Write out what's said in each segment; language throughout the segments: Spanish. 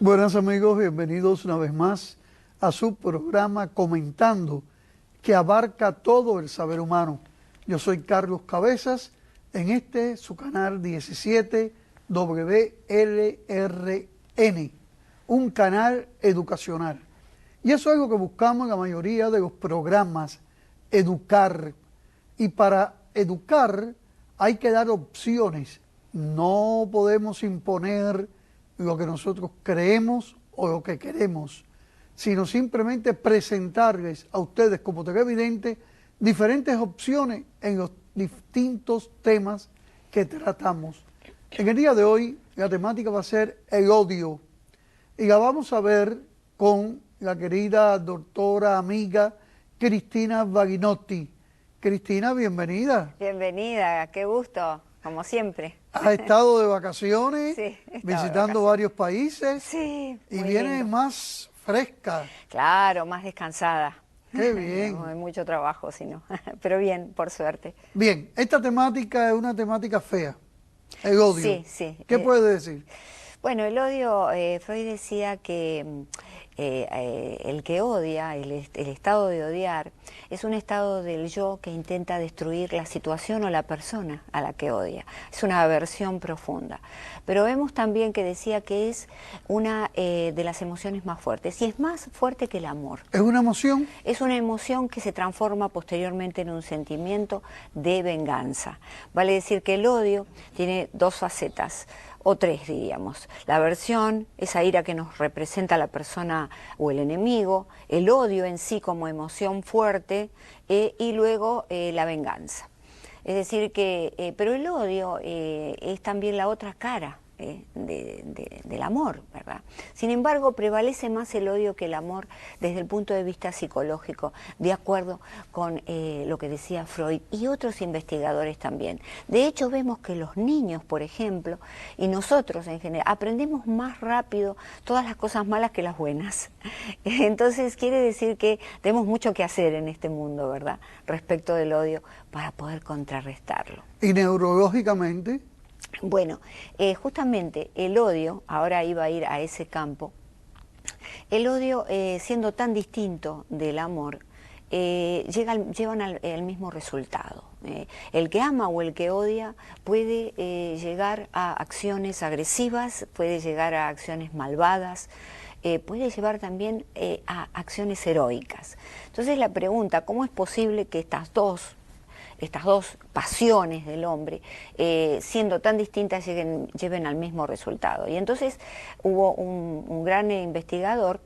Buenas amigos, bienvenidos una vez más a su programa Comentando, que abarca todo el saber humano. Yo soy Carlos Cabezas, en su canal 17 WLRN, un canal educacional. Y eso es algo que buscamos en la mayoría de los programas, educar. Y para educar hay que dar opciones. No podemos imponer lo que nosotros creemos o lo que queremos, sino simplemente presentarles a ustedes como televidentes diferentes opciones en los distintos temas que tratamos. En el día de hoy la temática va a ser el odio y la vamos a ver con la querida doctora amiga Cristina Vaginotti. Cristina, bienvenida. Bienvenida, qué gusto, como siempre. Has estado de vacaciones, Sí, visitando varios países, sí, y vienes más fresca. Claro, más descansada. Qué bien. No hay mucho trabajo, sino, pero bien, por suerte. Bien, esta temática es una temática fea, el odio. Sí, sí. ¿Qué puedes decir? Bueno, el odio, Freud decía que el que odia, el estado de odiar, es un estado del yo que intenta destruir la situación o la persona a la que odia. Es una aversión profunda. Pero vemos también que decía que es una de las emociones más fuertes, y es más fuerte que el amor. ¿Es una emoción? Es una emoción que se transforma posteriormente en un sentimiento de venganza. Vale decir que el odio tiene dos facetas, o tres diríamos. La aversión, esa ira que nos representa la persona o el enemigo, el odio en sí como emoción fuerte y luego la venganza. Es decir que, pero el odio es también la otra cara del amor, ¿verdad? Sin embargo, prevalece más el odio que el amor desde el punto de vista psicológico, de acuerdo con lo que decía Freud y otros investigadores también. De hecho, vemos que los niños, por ejemplo, y nosotros en general, aprendemos más rápido todas las cosas malas que las buenas. Entonces, quiere decir que tenemos mucho que hacer en este mundo, ¿verdad?, respecto del odio, para poder contrarrestarlo. ¿Y neurológicamente? Bueno, justamente el odio, ahora iba a ir a ese campo, el odio siendo tan distinto del amor, llevan al mismo resultado. El que ama o el que odia puede llegar a acciones agresivas, puede llegar a acciones malvadas, puede llevar también a acciones heroicas. Entonces la pregunta, ¿cómo es posible que estas dos pasiones del hombre, siendo tan distintas, lleven al mismo resultado? Y entonces hubo un gran investigador,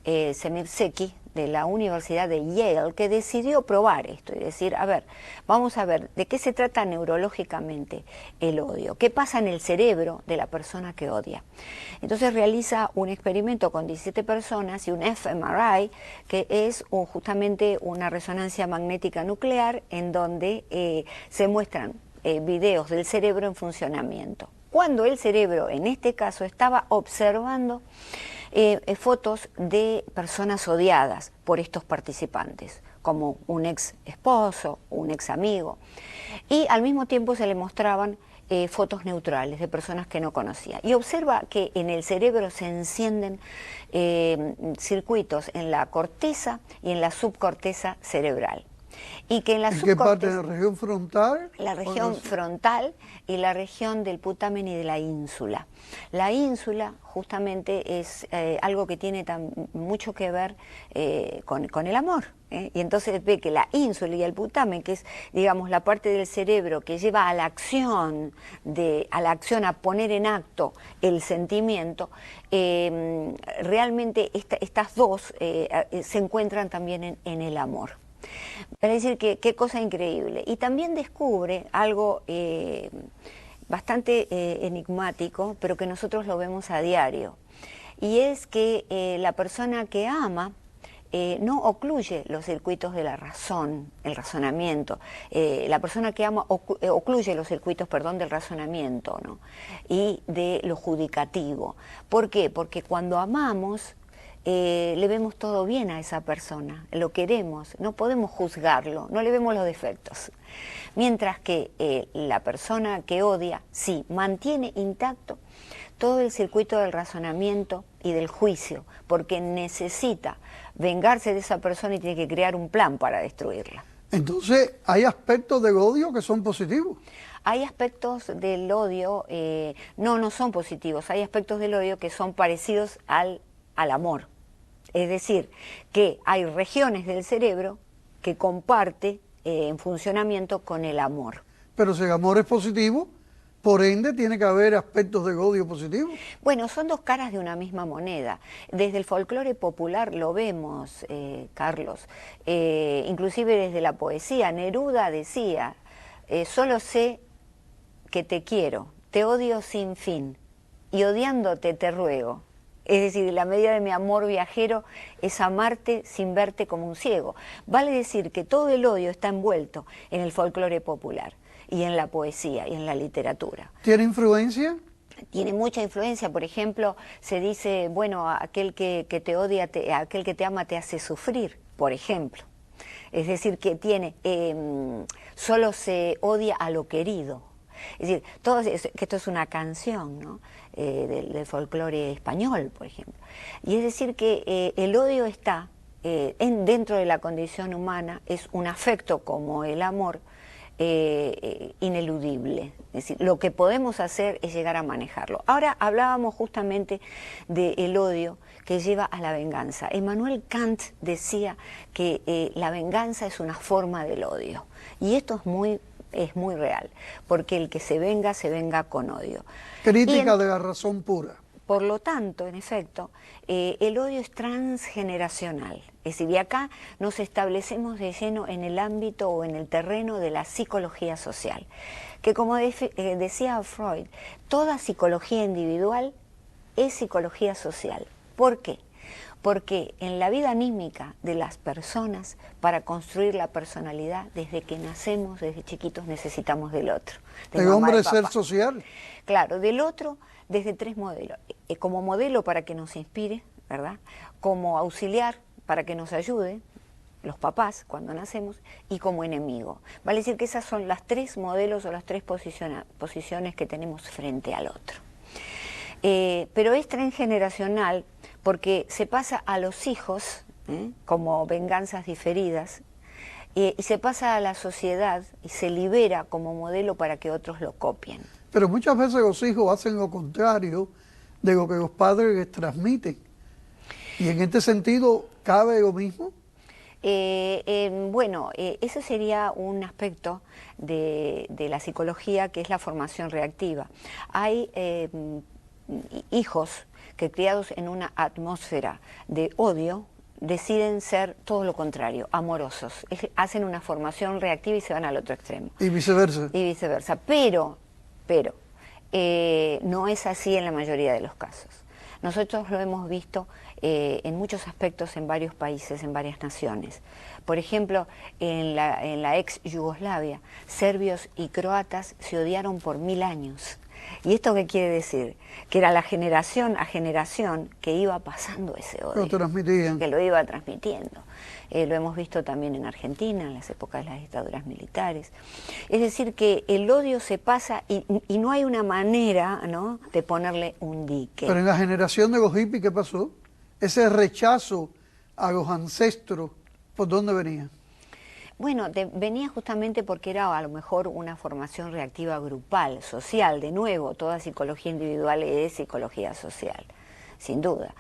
Semir Zeki, de la Universidad de Yale, que decidió probar esto y decir, a ver, vamos a ver, ¿de qué se trata neurológicamente el odio? ¿Qué pasa en el cerebro de la persona que odia? Entonces realiza un experimento con 17 personas y un fMRI, que es justamente una resonancia magnética nuclear, en donde se muestran videos del cerebro en funcionamiento. Cuando el cerebro, en este caso, estaba observando fotos de personas odiadas por estos participantes, como un ex esposo, un ex amigo, y al mismo tiempo se le mostraban fotos neutrales de personas que no conocía. Y observa que en el cerebro se encienden circuitos en la corteza y en la subcorteza cerebral. Y que en la ¿En qué parte de la región frontal? La región frontal y la región del putamen y de la ínsula. La ínsula justamente es algo que tiene mucho que ver con el amor. Y entonces ve que la ínsula y el putamen, que es, digamos, la parte del cerebro que lleva a la acción, a poner en acto el sentimiento, realmente estas dos se encuentran también en el amor. Para decir que qué cosa increíble. Y también descubre algo bastante enigmático, pero que nosotros lo vemos a diario. Y es que la persona que ama no ocluye los circuitos de la razón, el razonamiento. La persona que ama ocluye los circuitos, perdón, del razonamiento, ¿no?, y de lo judicativo. ¿Por qué? Porque cuando amamos, le vemos todo bien a esa persona, lo queremos, no podemos juzgarlo, no le vemos los defectos. Mientras que la persona que odia, sí, mantiene intacto todo el circuito del razonamiento y del juicio, porque necesita vengarse de esa persona y tiene que crear un plan para destruirla. Entonces, hay aspectos del odio que son positivos. Hay aspectos del odio, no son positivos, hay aspectos del odio que son parecidos al amor. Es decir, que hay regiones del cerebro que comparte en funcionamiento con el amor. Pero si el amor es positivo, por ende tiene que haber aspectos de odio positivos. Bueno, son dos caras de una misma moneda. Desde el folclore popular lo vemos, Carlos, inclusive desde la poesía. Neruda decía, solo sé que te quiero, te odio sin fin, y odiándote te ruego. Es decir, la medida de mi amor viajero es amarte sin verte como un ciego. Vale decir que todo el odio está envuelto en el folclore popular y en la poesía y en la literatura. ¿Tiene influencia? Tiene mucha influencia. Por ejemplo, se dice, bueno, aquel que te odia, aquel que te ama te hace sufrir, por ejemplo. Es decir, que tiene, solo se odia a lo querido. Es decir, que esto es una canción, ¿no? Del folclore español, por ejemplo. Y es decir que el odio está dentro de la condición humana, es un afecto como el amor, ineludible. Es decir, lo que podemos hacer es llegar a manejarlo. Ahora hablábamos justamente del odio que lleva a la venganza. Emmanuel Kant decía que la venganza es una forma del odio. Y esto es muy real, porque el que se venga con odio. Crítica de la razón pura. Por lo tanto, en efecto, el odio es transgeneracional. Es decir, y acá nos establecemos de lleno en el ámbito o en el terreno de la psicología social. Que como decía Freud, toda psicología individual es psicología social. ¿Por qué? Porque en la vida anímica de las personas, para construir la personalidad, desde que nacemos, desde chiquitos, necesitamos del otro. El hombre es ser social. Claro, del otro desde tres modelos. Como modelo para que nos inspire, ¿verdad? Como auxiliar para que nos ayude, los papás cuando nacemos, y como enemigo. Vale decir que esas son las tres modelos o las tres posiciones que tenemos frente al otro. Pero es transgeneracional porque se pasa a los hijos como venganzas diferidas y se pasa a la sociedad y se libera como modelo para que otros lo copien. Pero muchas veces los hijos hacen lo contrario de lo que los padres les transmiten. Y en este sentido, ¿cabe lo mismo? Bueno, eso sería un aspecto de la psicología que es la formación reactiva. Hay hijos que criados en una atmósfera de odio deciden ser todo lo contrario, amorosos. Hacen una formación reactiva y se van al otro extremo. Y viceversa. Y viceversa. Pero no es así en la mayoría de los casos. Nosotros lo hemos visto en muchos aspectos en varios países, en varias naciones. Por ejemplo, en la ex Yugoslavia, serbios y croatas se odiaron por 1000 años. ¿Y esto qué quiere decir? Que era la generación a generación que iba pasando ese odio. Lo transmitían. Que lo iba transmitiendo. Lo hemos visto también en Argentina, en las épocas de las dictaduras militares. Es decir, que el odio se pasa y no hay una manera, ¿no?, de ponerle un dique. Pero en la generación de los hippies, ¿qué pasó? Ese rechazo a los ancestros, ¿por dónde venía? Bueno, venía justamente porque era a lo mejor una formación reactiva grupal, social, de nuevo, toda psicología individual es psicología social, sin duda.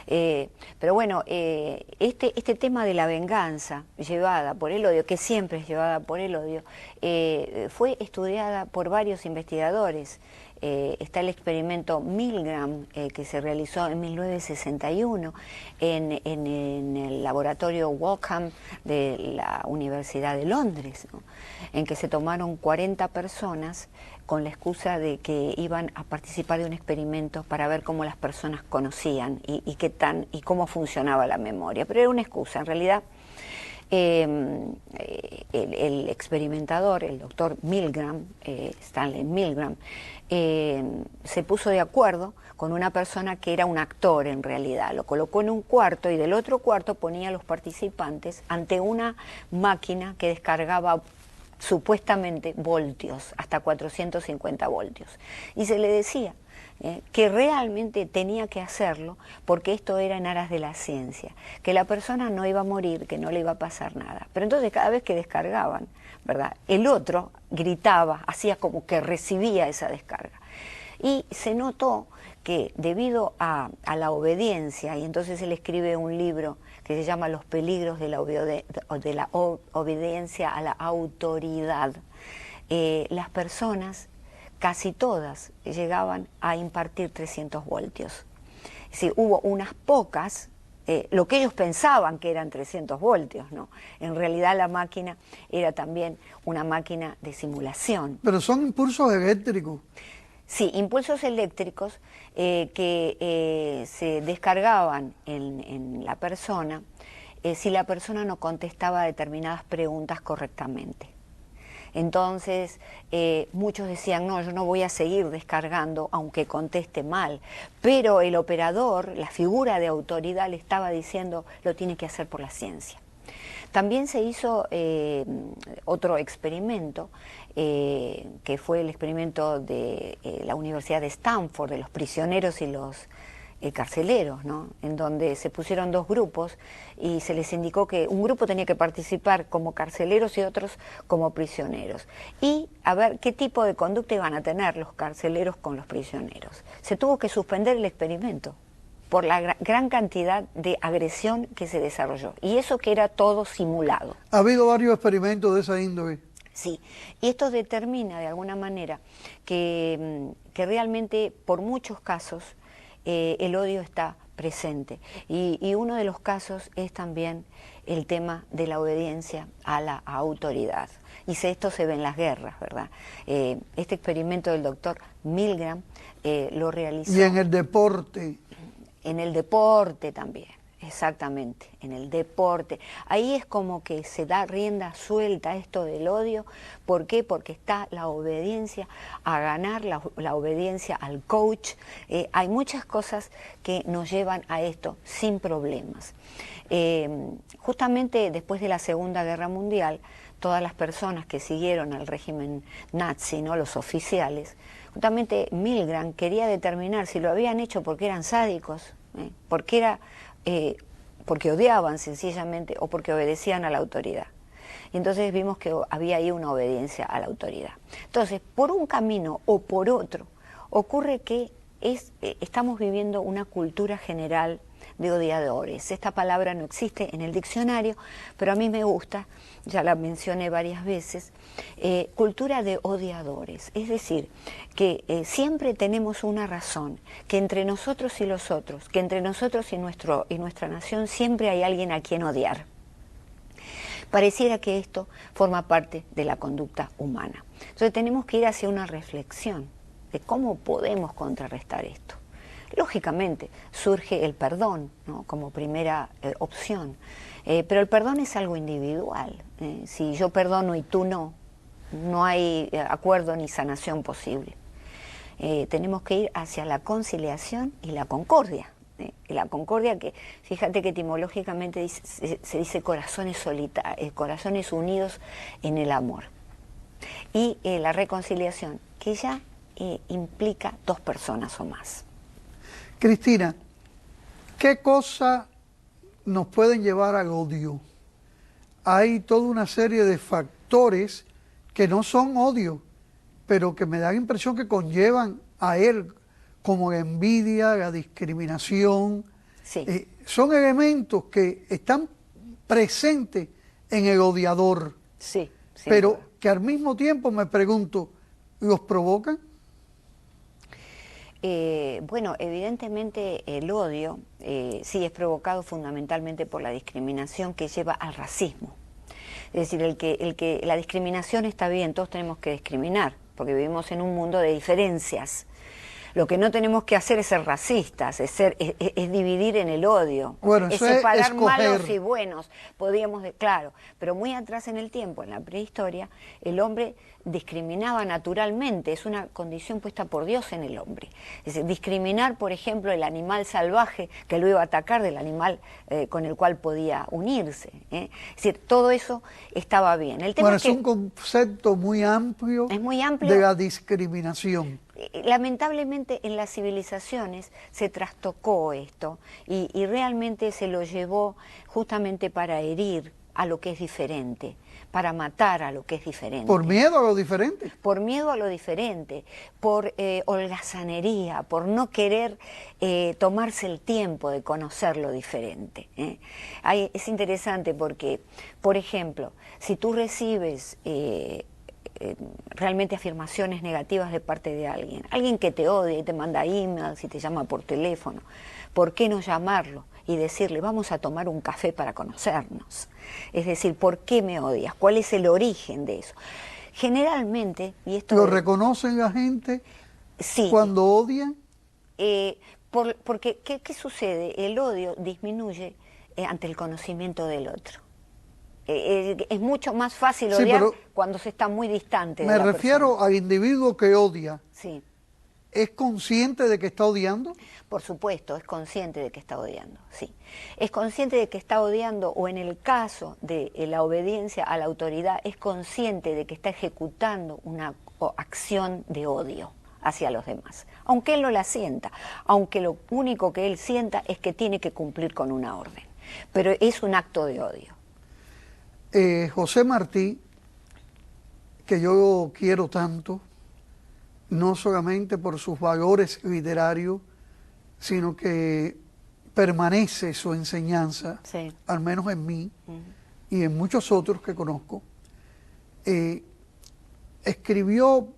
Pero bueno, este tema de la venganza llevada por el odio, que siempre es llevada por el odio, fue estudiada por varios investigadores. Está el experimento Milgram que se realizó en 1961 en el laboratorio Wellcome de la Universidad de Londres, ¿no?, en que se tomaron 40 personas con la excusa de que iban a participar de un experimento para ver cómo las personas conocían y cómo funcionaba la memoria. Pero era una excusa, en realidad. El experimentador, el doctor Milgram, Stanley Milgram, se puso de acuerdo con una persona que era un actor en realidad. Lo colocó en un cuarto y del otro cuarto ponía a los participantes ante una máquina que descargaba supuestamente voltios, hasta 450 voltios. Y se le decía que realmente tenía que hacerlo porque esto era en aras de la ciencia, que la persona no iba a morir, que no le iba a pasar nada. Pero entonces cada vez que descargaban, ¿verdad?, el otro gritaba, hacía como que recibía esa descarga. Y se notó que debido a la obediencia, y entonces él escribe un libro que se llama Los peligros de la obediencia a la autoridad, las personas, casi todas, llegaban a impartir 300 voltios. Es decir, hubo unas pocas, lo que ellos pensaban que eran 300 voltios, ¿no? En realidad la máquina era también una máquina de simulación. Pero son impulsos eléctricos. Sí, impulsos eléctricos que se descargaban en la persona si la persona no contestaba determinadas preguntas correctamente. Entonces, muchos decían, no, yo no voy a seguir descargando aunque conteste mal, pero el operador, la figura de autoridad, le estaba diciendo, lo tiene que hacer por la ciencia. También se hizo otro experimento, que fue el experimento de la Universidad de Stanford, de los prisioneros y los carceleros, ¿no?, en donde se pusieron dos grupos y se les indicó que un grupo tenía que participar como carceleros y otros como prisioneros, y a ver qué tipo de conducta iban a tener los carceleros con los prisioneros. Se tuvo que suspender el experimento por la gran cantidad de agresión que se desarrolló, y eso que era todo simulado. Ha habido varios experimentos de esa índole. Sí, y esto determina de alguna manera que realmente por muchos casos el odio está presente, y uno de los casos es también el tema de la obediencia a la autoridad. Y esto se ve en las guerras, ¿verdad? Este experimento del doctor Milgram lo realizó. Y en el deporte. En el deporte también, exactamente, en el deporte. Ahí es como que se da rienda suelta a esto del odio. ¿Por qué? Porque está la obediencia a ganar, la obediencia al coach. Hay muchas cosas que nos llevan a esto sin problemas. Justamente después de la Segunda Guerra Mundial, todas las personas que siguieron al régimen nazi, ¿no?, los oficiales, justamente Milgram quería determinar si lo habían hecho porque eran sádicos, porque odiaban sencillamente, o porque obedecían a la autoridad. Y entonces vimos que había ahí una obediencia a la autoridad. Entonces, por un camino o por otro, ocurre que estamos viviendo una cultura general de odiadores. Esta palabra no existe en el diccionario, pero a mí me gusta, ya la mencioné varias veces, cultura de odiadores. Es decir, que siempre tenemos una razón, que entre nosotros y los otros, que entre nosotros y nuestra nación siempre hay alguien a quien odiar. Pareciera que esto forma parte de la conducta humana. Entonces tenemos que ir hacia una reflexión de cómo podemos contrarrestar esto. Lógicamente surge el perdón, ¿no?, como primera opción, pero el perdón es algo individual. Si yo perdono y tú no, no hay acuerdo ni sanación posible. Tenemos que ir hacia la conciliación y la concordia. La concordia, que fíjate que etimológicamente se dice corazones unidos en el amor. Y la reconciliación, que ya implica dos personas o más. Cristina, ¿qué cosas nos pueden llevar al odio? Hay toda una serie de factores que no son odio, pero que me da la impresión que conllevan a él, como la envidia, la discriminación. Sí. Son elementos que están presentes en el odiador, Sí, pero que al mismo tiempo me pregunto, ¿los provocan? Bueno, evidentemente el odio sí es provocado fundamentalmente por la discriminación que lleva al racismo. Es decir, la discriminación está bien, todos tenemos que discriminar, porque vivimos en un mundo de diferencias. Lo que no tenemos que hacer es ser racistas, es dividir en el odio, Bueno, es eso es separar escoger. malos y buenos, claro, pero muy atrás en el tiempo, en la prehistoria, el hombre discriminaba naturalmente, es una condición puesta por Dios en el hombre. Es decir, discriminar, por ejemplo, el animal salvaje que lo iba a atacar del animal con el cual podía unirse. Es decir, todo eso estaba bien. El tema Bueno, es es un concepto muy amplio, es muy amplio. de la discriminación. Lamentablemente en las civilizaciones se trastocó esto y realmente se lo llevó justamente para herir a lo que es diferente, para matar a lo que es diferente. Por miedo a lo diferente. Por miedo a lo diferente, por holgazanería, por no querer tomarse el tiempo de conocer lo diferente. Es interesante porque, por ejemplo, si tú recibes realmente afirmaciones negativas de parte de alguien que te odia y te manda emails y te llama por teléfono, ¿por qué no llamarlo y decirle vamos a tomar un café para conocernos? Es decir, ¿por qué me odias? ¿Cuál es el origen de eso? Generalmente, y esto ¿Lo reconocen la gente sí, cuando odian? Porque ¿qué sucede? El odio disminuye ante el conocimiento del otro. Es mucho más fácil Sí, odiar pero cuando se está muy distante de me la refiero persona. al individuo que odia. Sí, ¿Es consciente de que está odiando? por supuesto, es consciente de que está odiando, sí. Es consciente de que está odiando, o en el caso de la obediencia a la autoridad, es consciente de que está ejecutando una acción de odio hacia los demás, aunque él no la sienta, aunque lo único que él sienta es que tiene que cumplir con una orden, pero es un acto de odio. José Martí, que yo quiero tanto, no solamente por sus valores literarios, sino que permanece su enseñanza, Sí. al menos en mí y en muchos otros que conozco. Escribió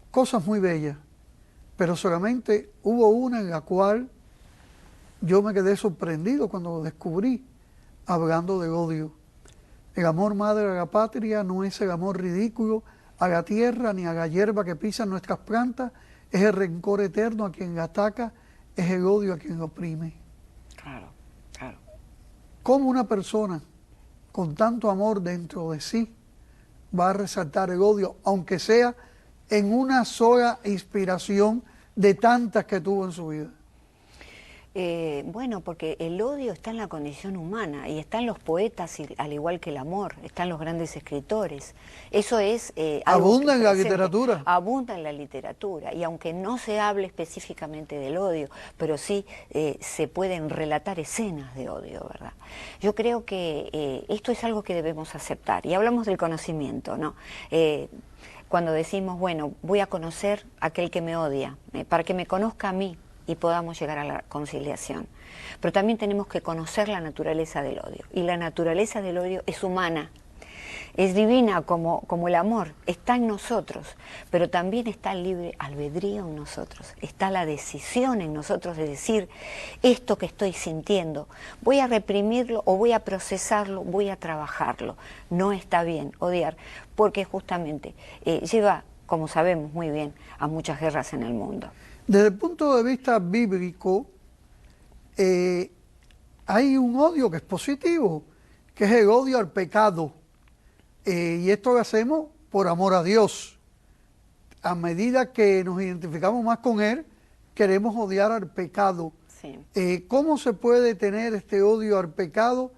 cosas muy bellas, pero solamente hubo una en la cual yo me quedé sorprendido cuando lo descubrí, hablando del odio. El amor madre a la patria no es el amor ridículo a la tierra ni a la hierba que pisan nuestras plantas, es el rencor eterno a quien la ataca, es el odio a quien lo oprime. Claro, claro. ¿Cómo una persona con tanto amor dentro de sí va a resaltar el odio, aunque sea en una sola inspiración de tantas que tuvo en su vida? Bueno, porque el odio está en la condición humana y está en los poetas, al igual que el amor, está en los grandes escritores. Eso es algo Abunda en la presente, literatura. abunda en la literatura, y aunque no se hable específicamente del odio, pero sí se pueden relatar escenas de odio, ¿verdad? Yo creo que esto es algo que debemos aceptar, y hablamos del conocimiento, ¿no? Cuando decimos, bueno, voy a conocer a aquel que me odia, para que me conozca a mí y podamos llegar a la conciliación. Pero también tenemos que conocer la naturaleza del odio, y la naturaleza del odio es humana, es divina como el amor, está en nosotros, pero también está el libre albedrío en nosotros, está la decisión en nosotros de decir, esto que estoy sintiendo, voy a reprimirlo o voy a procesarlo, voy a trabajarlo. No está bien odiar, porque justamente lleva, como sabemos muy bien, a muchas guerras en el mundo. Desde el punto de vista bíblico, hay un odio que es positivo, que es el odio al pecado. Y esto lo hacemos por amor a Dios. A medida que nos identificamos más con Él, queremos odiar al pecado. Sí. ¿Cómo se puede tener este odio al pecado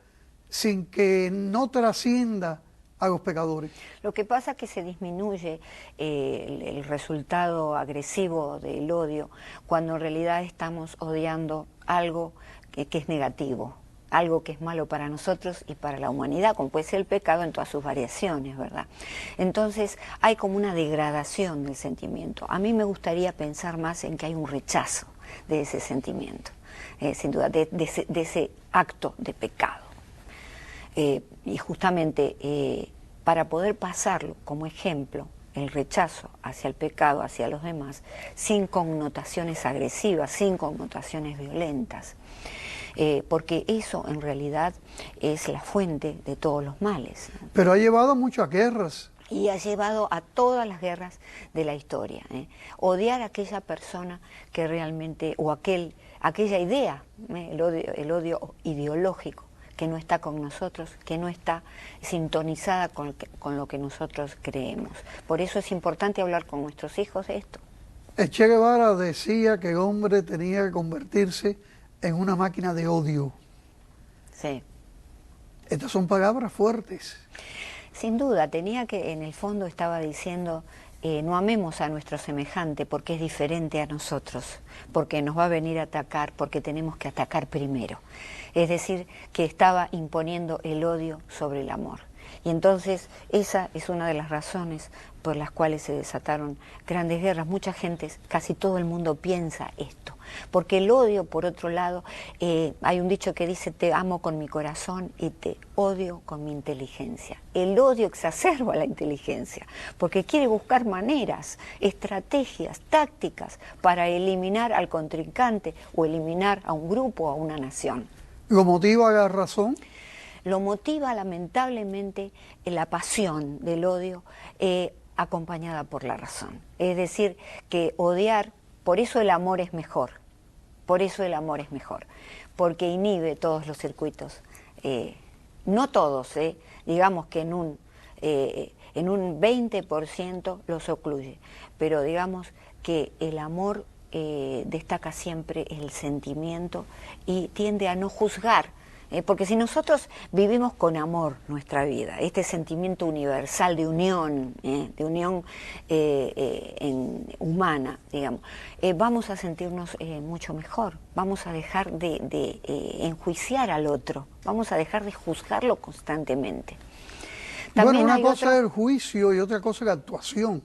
sin que no trascienda a los pecadores? Lo que pasa es que se disminuye el resultado agresivo del odio cuando en realidad estamos odiando algo que es negativo, algo que es malo para nosotros y para la humanidad, como puede ser el pecado en todas sus variaciones, ¿verdad? Entonces hay como una degradación del sentimiento. A mí me gustaría pensar más en que hay un rechazo de ese sentimiento, sin duda, de ese acto de pecado. Y justamente para poder pasarlo como ejemplo, el rechazo hacia el pecado, hacia los demás, sin connotaciones agresivas, sin connotaciones violentas, porque eso en realidad es la fuente de todos los males. Pero ha llevado a muchas guerras. y ha llevado a todas las guerras de la historia. Odiar a aquella persona que realmente, o aquella idea, el odio ideológico, que no está con nosotros, que no está sintonizada con lo que nosotros creemos. Por eso es importante hablar con nuestros hijos de esto. Che Guevara decía que el hombre tenía que convertirse en una máquina de odio. Sí. Estas son palabras fuertes. Sin duda, en el fondo estaba diciendo, no amemos a nuestro semejante porque es diferente a nosotros, porque nos va a venir a atacar, porque tenemos que atacar primero. Es decir, que estaba imponiendo el odio sobre el amor. Y entonces esa es una de las razones por las cuales se desataron grandes guerras. Mucha gente, casi todo el mundo piensa esto. Porque el odio, por otro lado, hay un dicho que dice: te amo con mi corazón y te odio con mi inteligencia. El odio exacerba la inteligencia, porque quiere buscar maneras, estrategias, tácticas para eliminar al contrincante o eliminar a un grupo o a una nación. ¿Lo motiva la razón? Lo motiva lamentablemente la pasión del odio acompañada por la razón. Es decir, que odiar, por eso el amor es mejor, porque inhibe todos los circuitos, no todos, digamos que en un 20% los ocluye, pero digamos que el amor destaca siempre el sentimiento y tiende a no juzgar. Porque si nosotros vivimos con amor nuestra vida, este sentimiento universal de unión humana, digamos, vamos a sentirnos mucho mejor, vamos a dejar de enjuiciar al otro, vamos a dejar de juzgarlo constantemente. También bueno, una cosa es el juicio y otra cosa es la actuación.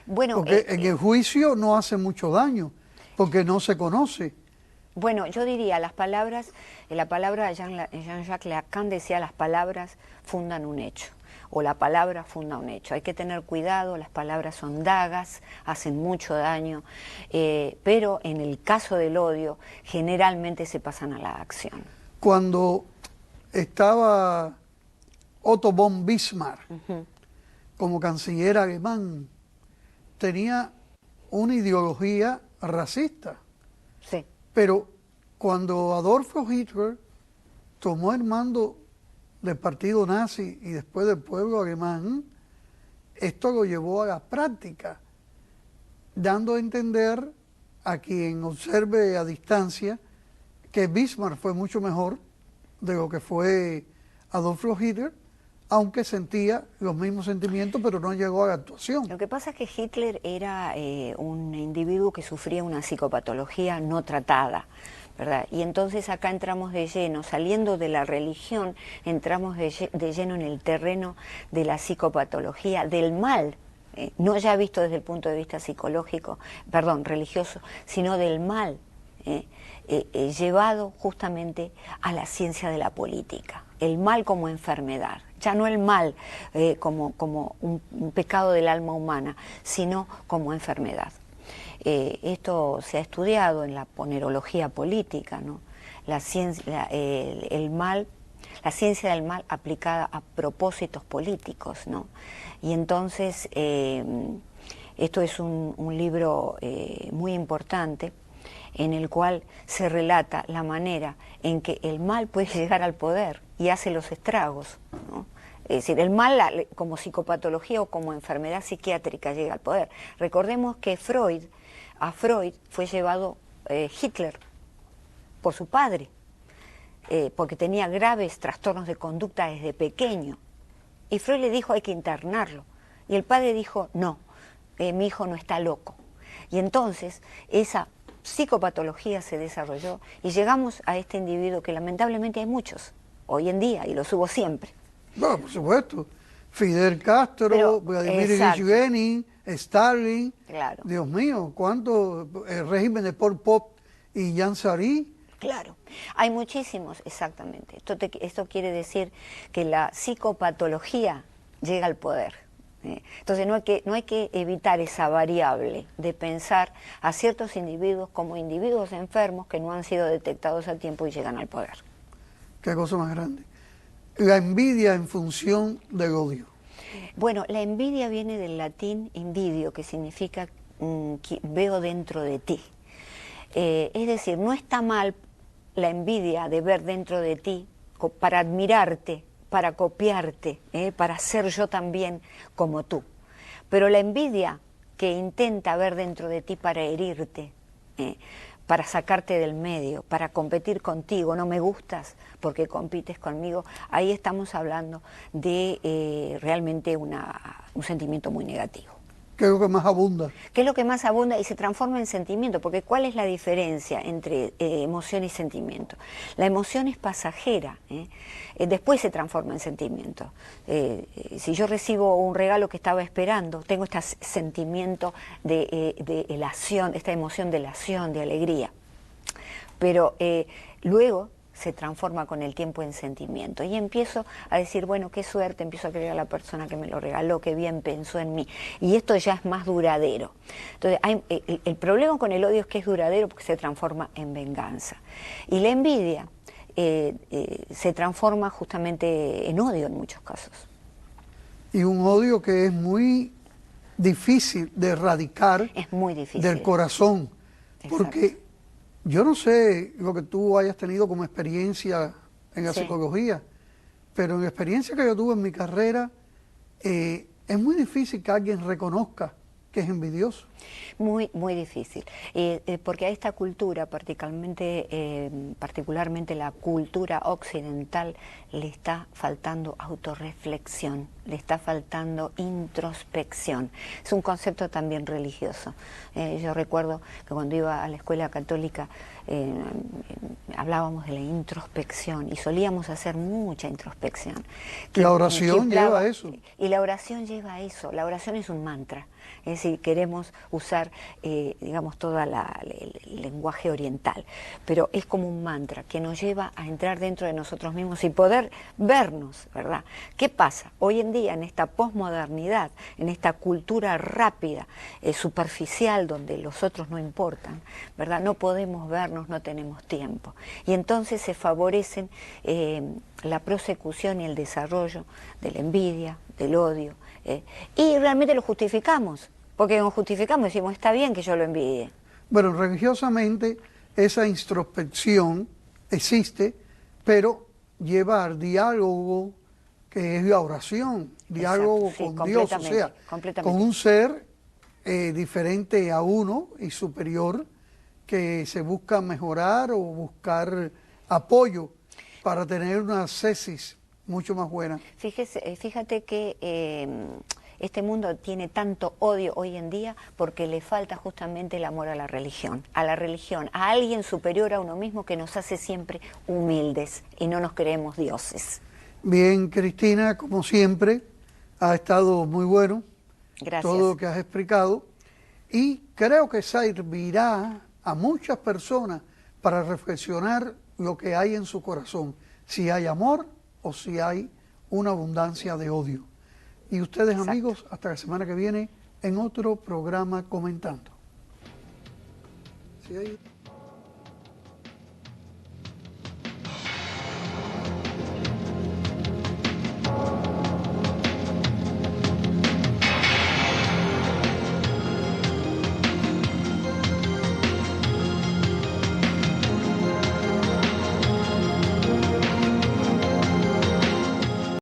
Bueno, porque en el juicio no hace mucho daño, porque no se conoce. Bueno, yo diría, la palabra Jean-Jacques Lacan decía: las palabras fundan un hecho, o la palabra funda un hecho. Hay que tener cuidado, las palabras son dagas, hacen mucho daño, pero en el caso del odio, generalmente se pasan a la acción. Cuando estaba Otto von Bismarck como canciller alemán, tenía una ideología racista. Sí. Pero cuando Adolfo Hitler tomó el mando del partido nazi y después del pueblo alemán, esto lo llevó a la práctica, dando a entender a quien observe a distancia que Bismarck fue mucho mejor de lo que fue Adolfo Hitler, aunque sentía los mismos sentimientos, pero no llegó a la actuación. Lo que pasa es que Hitler era un individuo que sufría una psicopatología no tratada, ¿verdad? Y entonces acá entramos de lleno, saliendo de la religión, entramos de lleno en el terreno de la psicopatología, del mal, no ya visto desde el punto de vista religioso, sino del mal, llevado justamente a la ciencia de la política. El mal como enfermedad, ya no el mal como un pecado del alma humana, sino como enfermedad. Esto se ha estudiado en la ponerología política, ¿no? La ciencia del mal aplicada a propósitos políticos, ¿no? Y entonces esto es un libro muy importante, en el cual se relata la manera en que el mal puede llegar al poder y hace los estragos, ¿no? Es decir, el mal como psicopatología o como enfermedad psiquiátrica llega al poder. Recordemos que a Freud fue llevado Hitler por su padre, porque tenía graves trastornos de conducta desde pequeño. Y Freud le dijo: hay que internarlo. Y el padre dijo: no, mi hijo no está loco. Y entonces esa psicopatología se desarrolló y llegamos a este individuo que lamentablemente hay muchos hoy en día, y los hubo siempre. No, por supuesto. Fidel Castro, Vladimir Ilyich Lenin, Stalin. Claro. Dios mío, ¿cuánto? El régimen de Pol Pot y Ian Sari. Claro, hay muchísimos, exactamente. Esto quiere decir que la psicopatología llega al poder. Entonces no hay que evitar esa variable de pensar a ciertos individuos como individuos enfermos que no han sido detectados a tiempo y llegan al poder. Qué cosa más grande. La envidia en función del odio. Bueno, la envidia viene del latín invidio, que significa que veo dentro de ti. Es decir, no está mal la envidia de ver dentro de ti para admirarte, para copiarte, para ser yo también como tú. Pero la envidia que intenta ver dentro de ti para herirte, para sacarte del medio, para competir contigo, no me gustas porque compites conmigo, ahí estamos hablando de realmente un sentimiento muy negativo. ¿Qué es lo que más abunda? ¿Qué es lo que más abunda y se transforma en sentimiento? Porque ¿cuál es la diferencia entre emoción y sentimiento? La emoción es pasajera, después se transforma en sentimiento. Si yo recibo un regalo que estaba esperando, tengo este sentimiento de elación, esta emoción de elación, de alegría. Pero luego se transforma con el tiempo en sentimiento y empiezo a decir, bueno, qué suerte, empiezo a creer a la persona que me lo regaló, qué bien pensó en mí, y esto ya es más duradero. Entonces, el problema con el odio es que es duradero porque se transforma en venganza, y la envidia se transforma justamente en odio en muchos casos. Y un odio que es muy difícil de erradicar, es muy difícil, del corazón. Exacto. Porque yo no sé lo que tú hayas tenido como experiencia en la psicología, pero en la experiencia que yo tuve en mi carrera, es muy difícil que alguien reconozca que es envidioso. Muy, muy difícil, porque a esta cultura, particularmente la cultura occidental, le está faltando autorreflexión, le está faltando introspección. Es un concepto también religioso. Yo recuerdo que cuando iba a la escuela católica hablábamos de la introspección y solíamos hacer mucha introspección. La oración lleva a eso. Y la oración lleva a eso. La oración es un mantra. Es decir, queremos usar, digamos, todo el lenguaje oriental, pero es como un mantra que nos lleva a entrar dentro de nosotros mismos y poder vernos, ¿verdad? ¿Qué pasa? Hoy en día, en esta posmodernidad, en esta cultura rápida, superficial, donde los otros no importan, ¿verdad? No podemos vernos, no tenemos tiempo. Y entonces se favorecen la prosecución y el desarrollo de la envidia, del odio, y realmente lo justificamos, porque nos justificamos, decimos, está bien que yo lo envidie. Bueno, religiosamente esa introspección existe, pero llevar diálogo, que es la oración, diálogo con Dios, o sea, con un ser diferente a uno y superior, que se busca mejorar o buscar apoyo para tener una cesis mucho más buena. Fíjate que este mundo tiene tanto odio hoy en día porque le falta justamente el amor a la religión, a alguien superior a uno mismo que nos hace siempre humildes y no nos creemos dioses. Bien, Cristina, como siempre, ha estado muy bueno. Gracias. Todo lo que has explicado, y creo que servirá a muchas personas para reflexionar lo que hay en su corazón, si hay amor o si hay una abundancia de odio. Y ustedes, exacto, amigos, hasta la semana que viene en otro programa Comentando. ¿Sí hay?